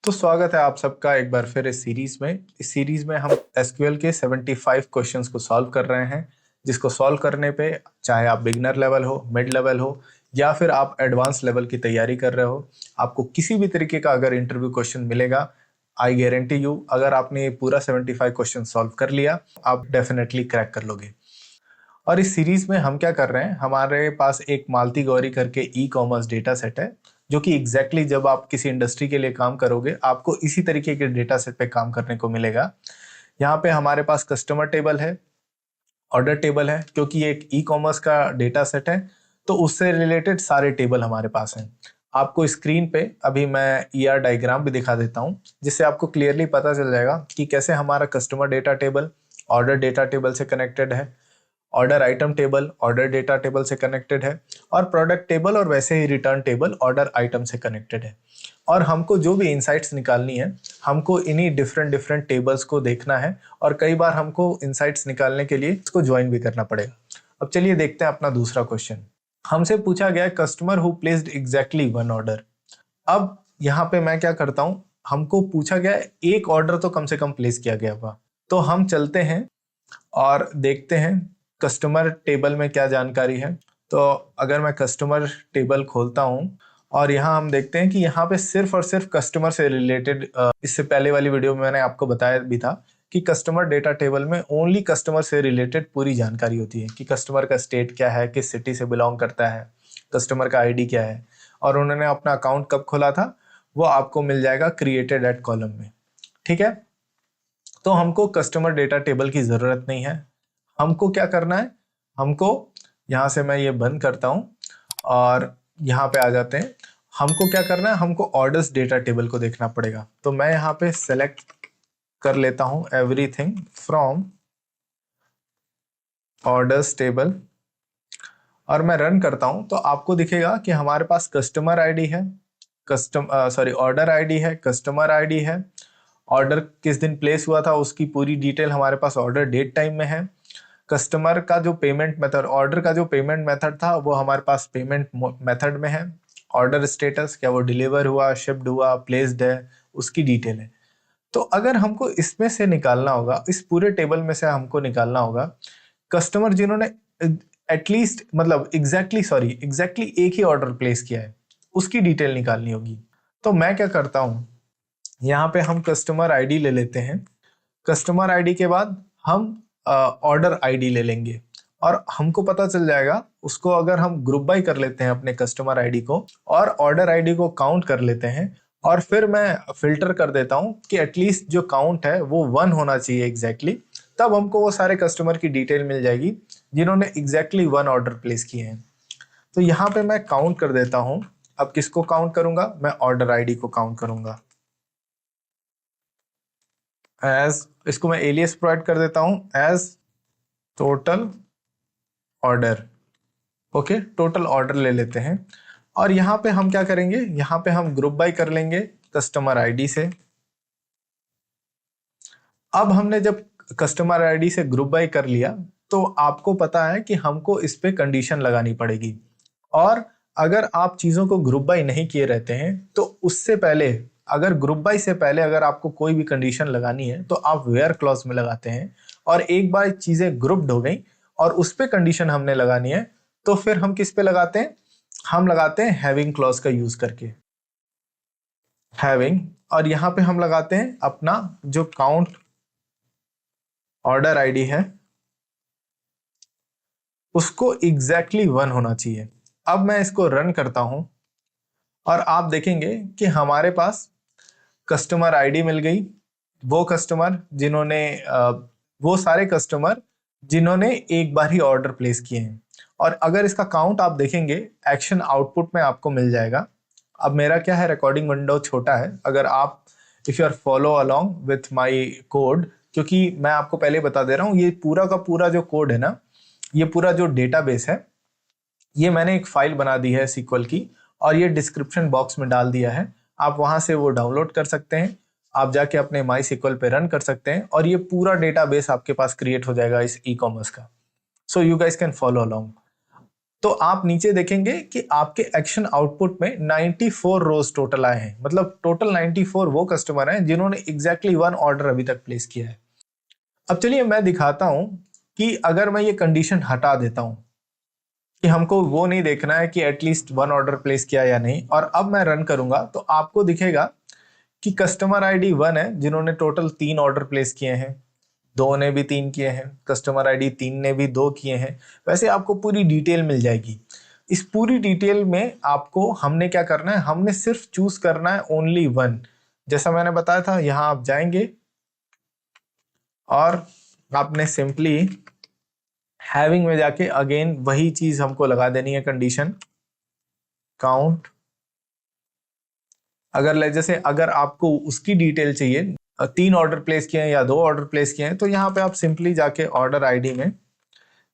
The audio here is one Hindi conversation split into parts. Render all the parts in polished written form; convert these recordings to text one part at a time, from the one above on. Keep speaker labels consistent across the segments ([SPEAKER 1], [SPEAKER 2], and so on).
[SPEAKER 1] तो स्वागत है आप सबका एक बार फिर इस सीरीज में हम एसक्यूएल के 75 क्वेश्चंस को सॉल्व कर रहे हैं, जिसको सॉल्व करने पे चाहे आप बिगनर लेवल हो, मिड लेवल हो या फिर आप एडवांस लेवल की तैयारी कर रहे हो, आपको किसी भी तरीके का अगर इंटरव्यू क्वेश्चन मिलेगा, आई गारंटी यू अगर आपने ये पूरा 75 क्वेश्चन सॉल्व कर लिया आप डेफिनेटली क्रैक कर लोगे। और इस सीरीज में हम क्या कर रहे हैं, हमारे पास एक मालती गौरी करके ई कॉमर्स डेटा सेट है, जो कि एग्जैक्टली जब आप किसी इंडस्ट्री के लिए काम करोगे आपको इसी तरीके के डेटा सेट पे काम करने को मिलेगा। यहाँ पे हमारे पास कस्टमर टेबल है, ऑर्डर टेबल है, क्योंकि ये एक ई कॉमर्स का डेटा सेट है तो उससे रिलेटेड सारे टेबल हमारे पास हैं। आपको स्क्रीन पे अभी मैं ईआर डायग्राम भी दिखा देता हूँ, जिससे आपको क्लियरली पता चल जाएगा कि कैसे हमारा customer data table order data table से कनेक्टेड है, order item table order data table से कनेक्टेड है, और प्रोडक्ट टेबल और वैसे ही रिटर्न टेबल ऑर्डर आइटम से कनेक्टेड है। और हमको जो भी इंसाइट्स निकालनी है हमको इन्हीं डिफरेंट टेबल्स को देखना है, और कई बार हमको इंसाइट्स निकालने के लिए इसको ज्वाइन भी करना पड़ेगा। अब चलिए देखते हैं अपना दूसरा क्वेश्चन। हमसे पूछा गया customer who placed exactly one order. अब यहाँ पे मैं क्या करता हूँ, हमको पूछा गया एक ऑर्डर तो कम से कम प्लेस किया गया होगा, तो हम चलते हैं और देखते हैं कस्टमर टेबल में क्या जानकारी है। तो अगर मैं कस्टमर टेबल खोलता हूं और यहाँ हम देखते हैं कि यहाँ पे सिर्फ और सिर्फ कस्टमर से रिलेटेड, इससे पहले वाली वीडियो में मैंने आपको बताया भी था कि कस्टमर डेटा टेबल में ओनली कस्टमर से रिलेटेड पूरी जानकारी होती है कि कस्टमर का स्टेट क्या है, किस सिटी से बिलोंग करता है, कस्टमर का आईडी क्या है, और उन्होंने अपना अकाउंट कब खोला था वो आपको मिल जाएगा क्रिएटेड एट कॉलम में। ठीक है, तो हमको कस्टमर डेटा टेबल की जरूरत नहीं है। हमको क्या करना है, हमको यहाँ से मैं ये बंद करता हूँ और यहाँ पे आ जाते हैं। हमको क्या करना है, हमको ऑर्डर्स डेटा टेबल को देखना पड़ेगा। तो मैं यहाँ पे सेलेक्ट कर लेता हूँ एवरीथिंग फ्रॉम ऑर्डर्स टेबल और मैं रन करता हूँ। तो आपको दिखेगा कि हमारे पास कस्टमर आईडी है, ऑर्डर आईडी है, कस्टमर आईडी है, ऑर्डर किस दिन प्लेस हुआ था उसकी पूरी डिटेल हमारे पास ऑर्डर डेट टाइम में है, कस्टमर का जो पेमेंट मेथड, ऑर्डर का जो पेमेंट मेथड था वो हमारे पास पेमेंट मेथड में है, ऑर्डर स्टेटस क्या वो डिलीवर हुआ, शिप्ड हुआ, प्लेस्ड है, उसकी डिटेल है। तो अगर हमको इसमें से निकालना होगा, इस पूरे टेबल में से हमको निकालना होगा कस्टमर जिन्होंने एटलीस्ट मतलब एग्जैक्टली एक ही ऑर्डर प्लेस किया है, उसकी डिटेल निकालनी होगी। तो मैं क्या करता हूँ, यहाँ पे हम कस्टमर आईडी ले लेते हैं। कस्टमर आईडी के बाद हम ऑर्डर आईडी ले लेंगे और हमको पता चल जाएगा उसको। अगर हम ग्रुप बाय कर लेते हैं अपने कस्टमर आईडी को और ऑर्डर आईडी को काउंट कर लेते हैं, और फिर मैं फिल्टर कर देता हूं कि एटलीस्ट जो काउंट है वो 1 होना चाहिए एग्जैक्टली, तब हमको वो सारे कस्टमर की डिटेल मिल जाएगी जिन्होंने एग्जैक्टली 1 ऑर्डर प्लेस किए हैं। तो यहाँ पे मैं काउंट कर देता हूं। अब किसको काउंट करूंगा, मैं ऑर्डर आईडी को काउंट करूंगा एज, इसको मैं एलियस प्रोवाइड कर देता हूं as total order. Okay, total order ले लेते हैं और यहाँ पे हम क्या करेंगे, यहाँ पे हम ग्रुप बाय कर लेंगे कस्टमर आईडी से। अब हमने जब कस्टमर आईडी से ग्रुप बाय कर लिया तो आपको पता है कि हमको इस पे कंडीशन लगानी पड़ेगी, और अगर आप चीजों को ग्रुप बाय नहीं किए रहते हैं तो उससे पहले, अगर ग्रुप बाय से पहले अगर आपको कोई भी कंडीशन लगानी है तो आप वेयर क्लॉज में लगाते हैं, और एक बार चीजें ग्रुप्ड हो गई और उस पे कंडीशन हमने लगानी है तो फिर हम किस पे लगाते हैं, हम लगाते हैं हैविंग क्लॉज का यूज करके, हैविंग, और यहाँ पे हम लगाते हैं अपना जो काउंट ऑर्डर आईडी है उसको एग्जैक्टली 1 होना चाहिए। अब मैं इसको रन करता हूं और आप देखेंगे कि हमारे पास कस्टमर आईडी मिल गई, वो कस्टमर जिन्होंने वो सारे कस्टमर जिन्होंने एक बार ही ऑर्डर प्लेस किए हैं। और अगर इसका काउंट आप देखेंगे एक्शन आउटपुट में आपको मिल जाएगा। अब मेरा क्या है, रिकॉर्डिंग विंडो छोटा है, अगर आप if you are follow along with my code, क्योंकि मैं आपको पहले बता दे रहा हूँ ये पूरा का पूरा जो कोड है ना, ये पूरा जो डेटाबेस है ये मैंने एक फाइल बना दी है SQL की, और ये डिस्क्रिप्शन बॉक्स में डाल दिया है, आप वहां से वो डाउनलोड कर सकते हैं, आप जाके अपने MySQL पे रन कर सकते हैं और ये पूरा डेटाबेस आपके पास क्रिएट हो जाएगा इस ई कॉमर्स का। So you guys can follow along. तो आप नीचे देखेंगे कि आपके एक्शन आउटपुट में 94 रोज टोटल आए हैं, मतलब टोटल 94 वो कस्टमर हैं जिन्होंने एग्जैक्टली 1 ऑर्डर अभी तक प्लेस किया है। अब चलिए मैं दिखाता हूं कि अगर मैं ये कंडीशन हटा देता हूं कि हमको वो नहीं देखना है कि एटलीस्ट 1 ऑर्डर प्लेस किया या नहीं, और अब मैं रन करूंगा तो आपको दिखेगा कि कस्टमर आईडी 1 है जिन्होंने टोटल 3 ऑर्डर प्लेस किए हैं, 2 ने भी 3 किए हैं, कस्टमर आईडी 3 ने भी 2 किए हैं। वैसे आपको पूरी डिटेल मिल जाएगी। इस पूरी डिटेल में आपको हमने क्या करना है, हमने सिर्फ चूज करना है ओनली 1। जैसा मैंने बताया था, यहां आप जाएंगे और आपने सिंपली हैविंग में जाके अगेन वही चीज हमको लगा देनी है, कंडीशन काउंट। जैसे अगर आपको उसकी डिटेल चाहिए, 3 ऑर्डर प्लेस किए हैं या 2 ऑर्डर प्लेस किए हैं, तो यहाँ पे आप सिंपली जाके ऑर्डर आईडी में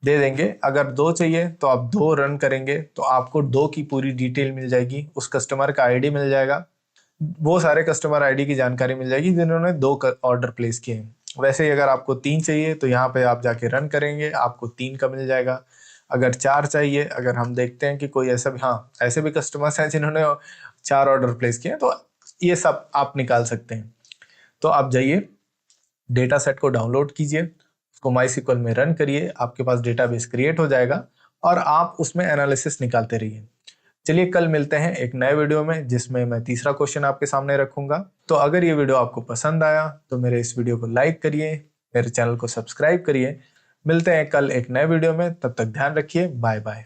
[SPEAKER 1] दे देंगे। अगर 2 चाहिए तो आप 2 रन करेंगे तो आपको 2 की पूरी डिटेल मिल जाएगी, उस कस्टमर का आईडी मिल जाएगा, वो सारे कस्टमर आईडी की जानकारी मिल जाएगी जिन्होंने 2 ऑर्डर प्लेस किए हैं। वैसे ही अगर आपको 3 चाहिए तो यहाँ पे आप जाके रन करेंगे, आपको 3 का मिल जाएगा। अगर 4 चाहिए, अगर हम देखते हैं कि कोई ऐसा भी, हाँ ऐसे भी कस्टमर्स हैं जिन्होंने 4 ऑर्डर प्लेस किए हैं, तो ये सब आप निकाल सकते हैं। तो आप जाइए डेटा सेट को डाउनलोड कीजिए, उसको MySQL में रन करिए, आपके पास डेटाबेस क्रिएट हो जाएगा और आप उसमें एनालिसिस निकालते रहिए। चलिए कल मिलते हैं एक नए वीडियो में जिसमें मैं तीसरा क्वेश्चन आपके सामने रखूंगा। तो अगर ये वीडियो आपको पसंद आया तो मेरे इस वीडियो को लाइक करिए, मेरे चैनल को सब्सक्राइब करिए। मिलते हैं कल एक नए वीडियो में, तब तक ध्यान रखिए, बाय बाय।